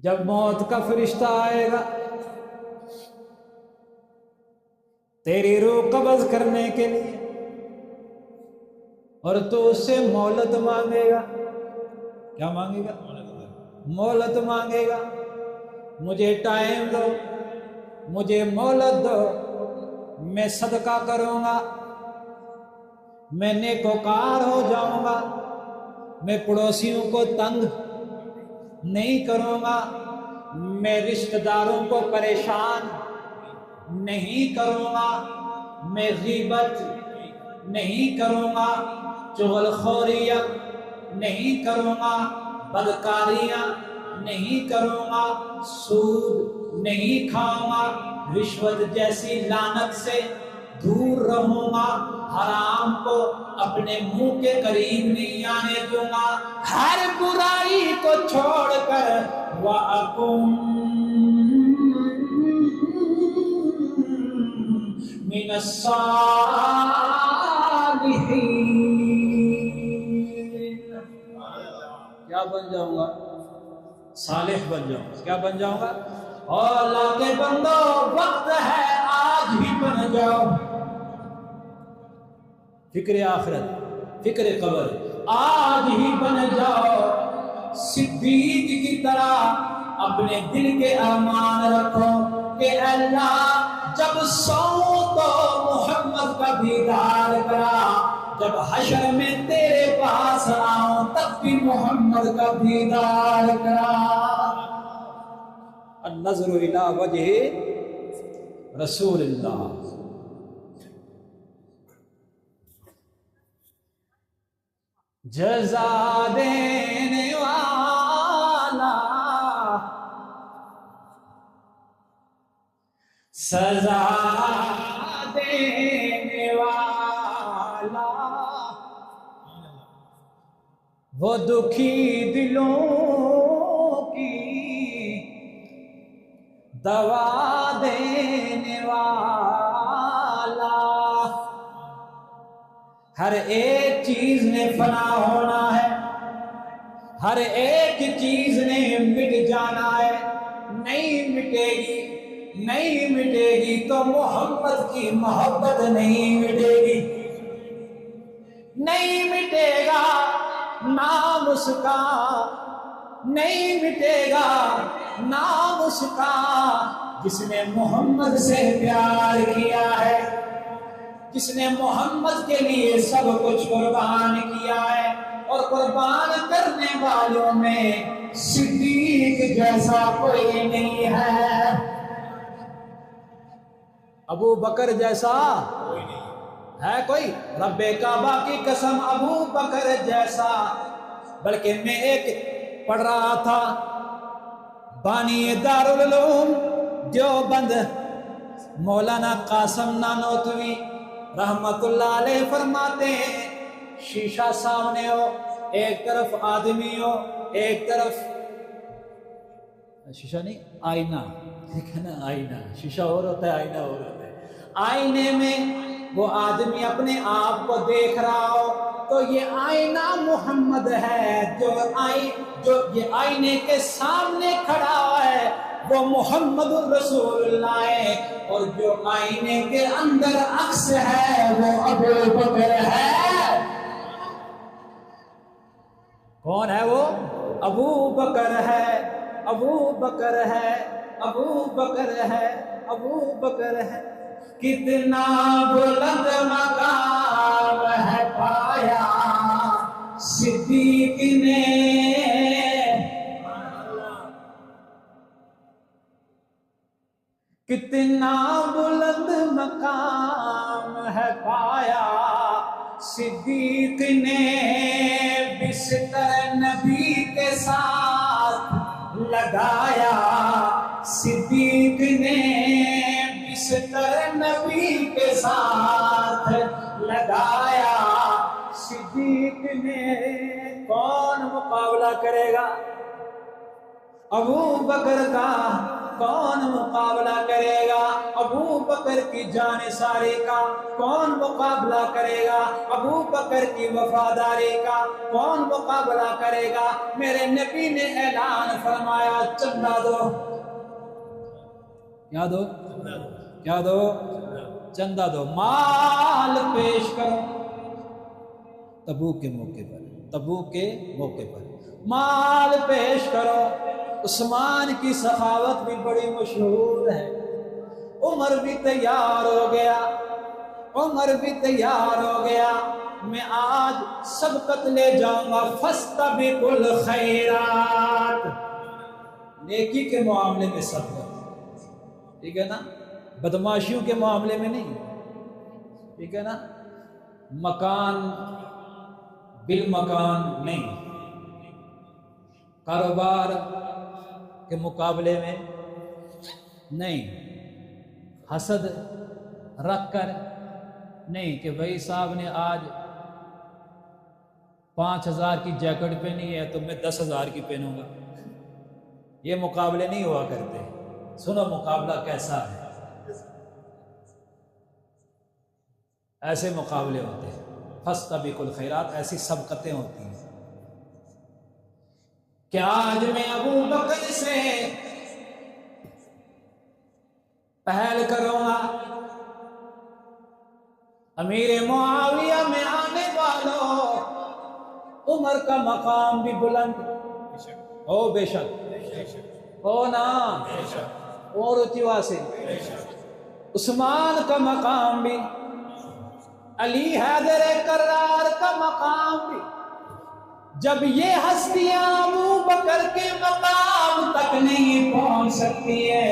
جب موت کا فرشتہ آئے گا تیری روح قبض کرنے کے لیے، اور تو اس سے مہلت مانگے گا، کیا مانگے گا؟ مہلت مانگے گا، مجھے ٹائم دو، مجھے مہلت دو، میں صدقہ کروں گا، میں نیکوکار ہو جاؤں گا، میں پڑوسیوں کو تنگ نہیں کروں گا، میں رشتہ داروں کو پریشان نہیں کروں گا، میں غیبت نہیں کروں گا، چغل خوریاں نہیں کروں گا، بدکاریاں نہیں کروں گا، سود نہیں کھاؤں گا، رشوت جیسی لعنت سے دور رہوں گا، حرام کو اپنے منہ کے قریب نہیں آنے دوں گا، ہر برائی کو چھوڑ کر وَأَكُن مِّنَ الصَّالِحِينَ، کیا بن جاؤں گا؟ صالح بن جاؤں گا۔ کیا بن جاؤں گا؟ اور اللہ کے بندو وقت ہے آج ہی بن جاؤ، فکر آخرت، فکر قبر، آج ہی بن جاؤ، صدیق کی طرح اپنے دل کے ارمان رکھو کہ اللہ جب سو تو محمد کا دیدار کرا، جب حشر میں تیرے پاس آؤں تب بھی محمد کا دیدار کرا۔ النظر الی وجہ رسول اللہ، جزا دینے والا، سزا دینے والا، وہ دکھی دلوں کی دوا دینے والا، ہر ایک چیز نے فنا ہونا ہے، ہر ایک چیز نے مٹ جانا ہے، نہیں مٹے گی، نہیں مٹے گی تو محمد کی محبت نہیں مٹے گی، نہیں مٹے گا نام اس کا، نہیں مٹے گا نام اس کا، جس نے محمد سے پیار کیا ہے، جس نے محمد کے لیے سب کچھ قربان کیا ہے، اور قربان کرنے والوں میں صدیق جیسا کوئی نہیں ہے، ابو بکر جیسا ہے کوئی؟ رب کعبہ کی قسم ابو بکر جیسا۔ بلکہ میں ایک پڑھ رہا تھا، بانی دارالعلوم دیوبند مولانا قاسم نانوتوی رحمت اللہ علیہ فرماتے ہیں، شیشہ سامنے ہو، ایک طرف آدمی ہو، ایک طرف شیشہ نہیں، آئینہ، ٹھیک ہے نا، آئینہ، شیشہ اور ہوتا ہے، آئینہ اور ہوتا ہے، آئینے میں وہ آدمی اپنے آپ کو دیکھ رہا ہو تو یہ آئینہ محمد ہے، جو یہ آئینے کے سامنے کھڑا ہوا ہے وہ محمد الرسول اللہ ہے، اور جو آئینے کے اندر عکس ہے وہ ابو بکر ہے۔ کون ہے وہ؟ ابو بکر ہے، ابو بکر ہے، ابو بکر ہے، ابو بکر ہے۔ کتنا بلند مقام ہے پایا صدیق نے، کتنا بلند مقام ہے پایا صدیق نے، بستر نبی کے ساتھ لگایا صدیق نے، بستر نبی کے ساتھ لگایا صدیق نے۔ کون مقابلہ کرے گا ابو بکر کا؟ کون مقابلہ کرے گا ابو بکر کی جان ساری کا؟ کون مقابلہ کرے گا ابو بکر کی وفاداری کا؟ کون مقابلہ کرے گا؟ میرے نبی نے اعلان فرمایا چندہ دو، کیا دو؟ کیا دو؟ چندہ دو، مال پیش کرو۔ تبوک کے موقع پر، تبوک کے موقع پر مال پیش کرو۔ عثمان کی سخاوت بھی بڑی مشہور ہے۔ عمر بھی تیار ہو گیا، عمر بھی تیار ہو گیا، میں آج سبقت لے جاؤں گا، فاستبقوا الخیرات، نیکی کے معاملے میں سبقت، ٹھیک ہے نا؟ بدماشیوں کے معاملے میں نہیں، ٹھیک ہے نا؟ مکان بالمکان نہیں، کاروبار کے مقابلے میں نہیں، حسد رکھ کر نہیں کہ بھائی صاحب نے آج 5,000 کی جیکٹ پہنی ہے تو میں 10,000 کی پہنوں گا، یہ مقابلے نہیں ہوا کرتے۔ سنو مقابلہ کیسا ہے، ایسے مقابلے ہوتے ہیں، فاستبقوا الخیرات، ایسی سبقتیں ہوتی ہیں۔ کیا آج میں ابو بکر سے پہل کروں گا؟ امیر معاویہ میں آنے والوں، عمر کا مقام بھی بلند ہو، بے شک ہو نا، اور اونچی سے عثمان کا مقام بھی، علی حیدر کرار کا مقام بھی، جب یہ ہستیاں ابو بکر کے مقام تک نہیں پہنچ سکتی ہے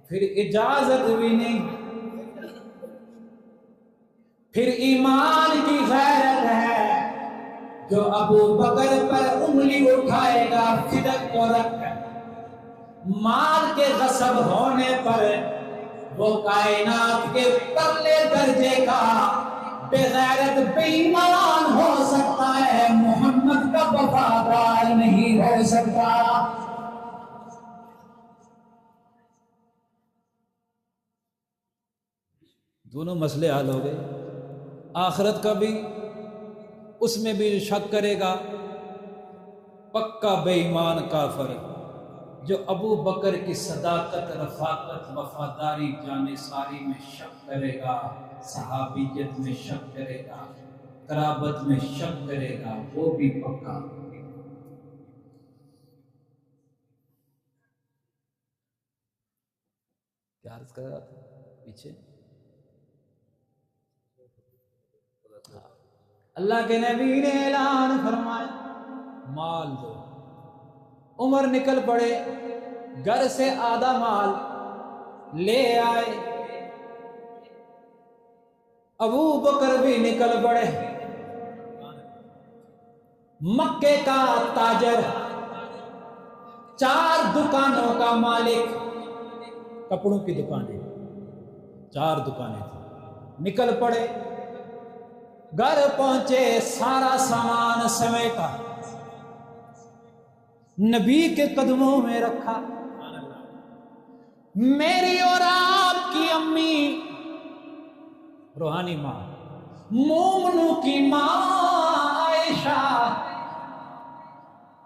پھر اجازت بھی نہیں، پھر ایمان کی غیرت ہے جو ابو بکر پر انگلی اٹھائے گا صدق کو رکھ کر، مال کے غصب ہونے پر وہ کائنات کے پرلے درجے کا بے غیرت بے ایمان ہو سکتا ہے، محمد کا وفادار نہیں ہو سکتا۔ دونوں مسئلے حل ہو گئے۔ آخرت کا بھی، اس میں بھی شک کرے گا پکا بے ایمان کافر، جو ابو بکر کی صداقت، رفاقت، وفاداری، جانثاری میں شک کرے گا، صحابیت میں شک کرے گا، قرابت میں شک کرے گا، وہ بھی پکا۔ کیا عرض کر رہا تھا پیچھے؟ اللہ کے نبی نے اعلان فرمایا مال دو۔ عمر نکل پڑے، گھر سے آدھا مال لے آئے، ابو بکر بھی نکل پڑے، مکے کا تاجر، 4 دکانوں کا مالک، کپڑوں کی دکانیں 4 دکانیں تھیں، نکل پڑے، گھر پہنچے، سارا سامان سمیٹا، نبی کے قدموں میں رکھا۔ میری اور آپ کی امی، روحانی ماں، مومنوں کی ماں عائشہ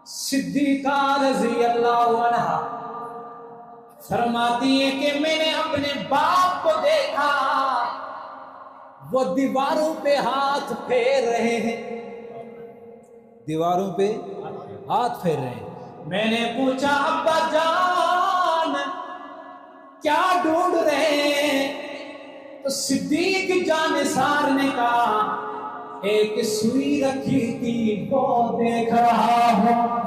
صدیقہ رضی اللہ عنہا فرماتی ہے کہ میں نے اپنے باپ کو دیکھا، وہ دیواروں پہ ہاتھ پھیر رہے ہیں، دیواروں پہ ہاتھ پھیر رہے ہیں۔ میں نے پوچھا ابا جان کیا ڈھونڈ رہے ہیں؟ تو صدیق جانثار نے کہا ایک سوئی رکھی تھی وہ دیکھ رہا ہوں۔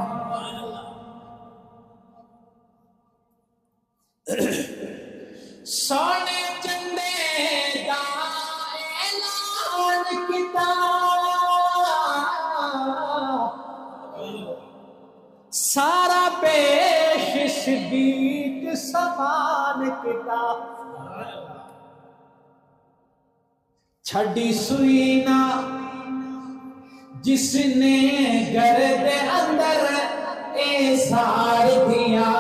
سونے چندے دا اعلان کتاب، سارا پیش صدیق سامان کتاب، چھڑی سوئی نہ جس نے گرد اندر اے سار دیا،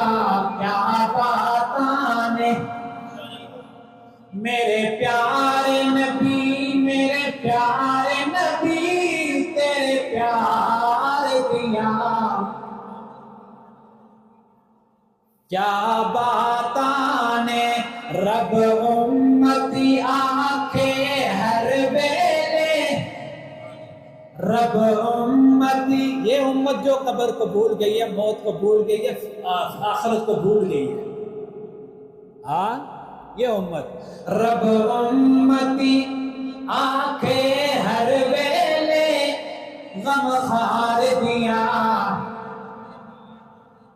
کیا باتانے رب امتی آنکھیں ہر ویلے، رب امتی، یہ امت جو قبر کو بھول گئی ہے، موت کو بھول گئی ہے، آخرت کو بھول گئی ہے، ہاں یہ امت، رب امتی آنکھیں ہر ویلے غم خار دیا،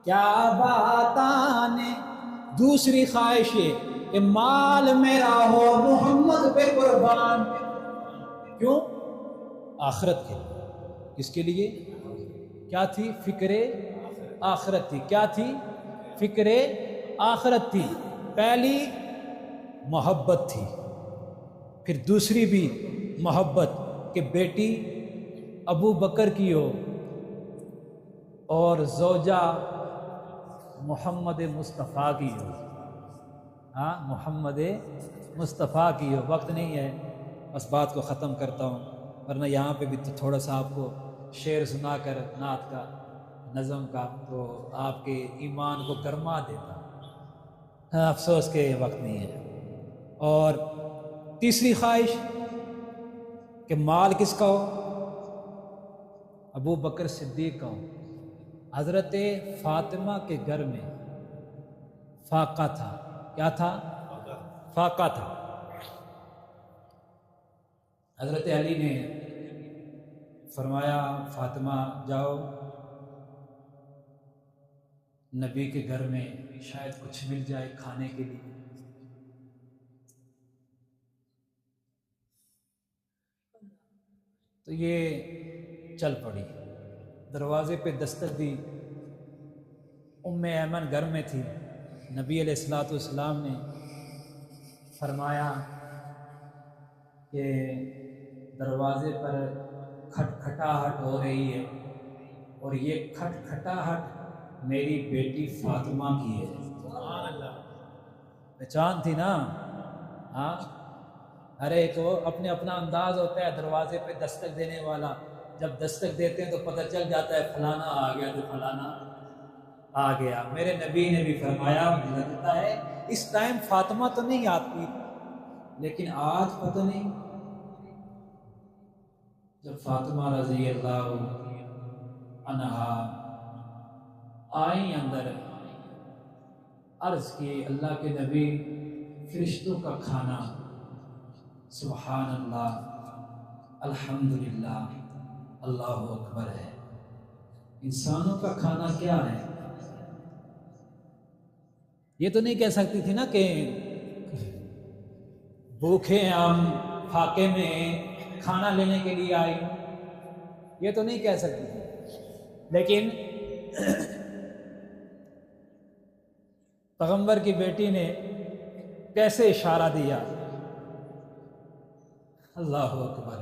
کیا باتانے۔ دوسری خواہش یہ کہ مال میرا ہو محمد پہ قربان، کیوں؟ آخرت کے لیے۔ کس کے لیے؟ کیا تھی؟ فکر آخرت تھی۔ کیا تھی؟ فکر آخرت تھی۔ پہلی محبت تھی، پھر دوسری بھی محبت کہ بیٹی ابو بکر کی ہو اور زوجہ محمد مصطفیٰ کی ہو، ہاں محمد مصطفیٰ کی ہو۔ وقت نہیں ہے، بس بات کو ختم کرتا ہوں، ورنہ یہاں پہ بھی تو تھوڑا سا آپ کو شعر سنا کر نعت کا، نظم کا، تو آپ کے ایمان کو گرما دیتا، ہاں افسوس کہ وقت نہیں ہے۔ اور تیسری خواہش کہ مال کس کا ہو؟ ابو بکر صدیق کا ہو۔ حضرت فاطمہ کے گھر میں فاقہ تھا۔ کیا تھا؟ فاقہ تھا۔ حضرت علی نے فرمایا فاطمہ جاؤ نبی کے گھر میں شاید کچھ مل جائے کھانے کے لیے۔ تو یہ چل پڑی، دروازے پہ دستک دی، ام ایمن گھر میں تھی۔ نبی علیہ السلام نے فرمایا کہ دروازے پر کھٹکھٹاہٹ ہو رہی ہے، اور یہ کھٹکھٹاہٹ میری بیٹی فاطمہ کی ہے۔ پہچان تھی نا؟ ہاں، ہر ایک کو اپنے اپنا انداز ہوتا ہے دروازے پہ دستک دینے والا۔ جب دستک دیتے ہیں تو پتہ چل جاتا ہے فلانا آ گیا تو فلانا آ گیا۔ میرے نبی نے بھی فرمایا، مجھے لگتا ہے اس ٹائم فاطمہ تو نہیں آتی، لیکن آج پتہ نہیں۔ جب فاطمہ رضی اللہ عنہا آئیں اندر، عرض کی اللہ کے نبی فرشتوں کا کھانا، سبحان اللہ، الحمدللہ، اللہ اکبر ہے، انسانوں کا کھانا کیا ہے؟ یہ تو نہیں کہہ سکتی تھی نا کہ بھوکے ہم فاقے میں کھانا لینے کے لیے آئی، یہ تو نہیں کہہ سکتی تھی۔ لیکن پیغمبر کی بیٹی نے کیسے اشارہ دیا، اللہ اکبر۔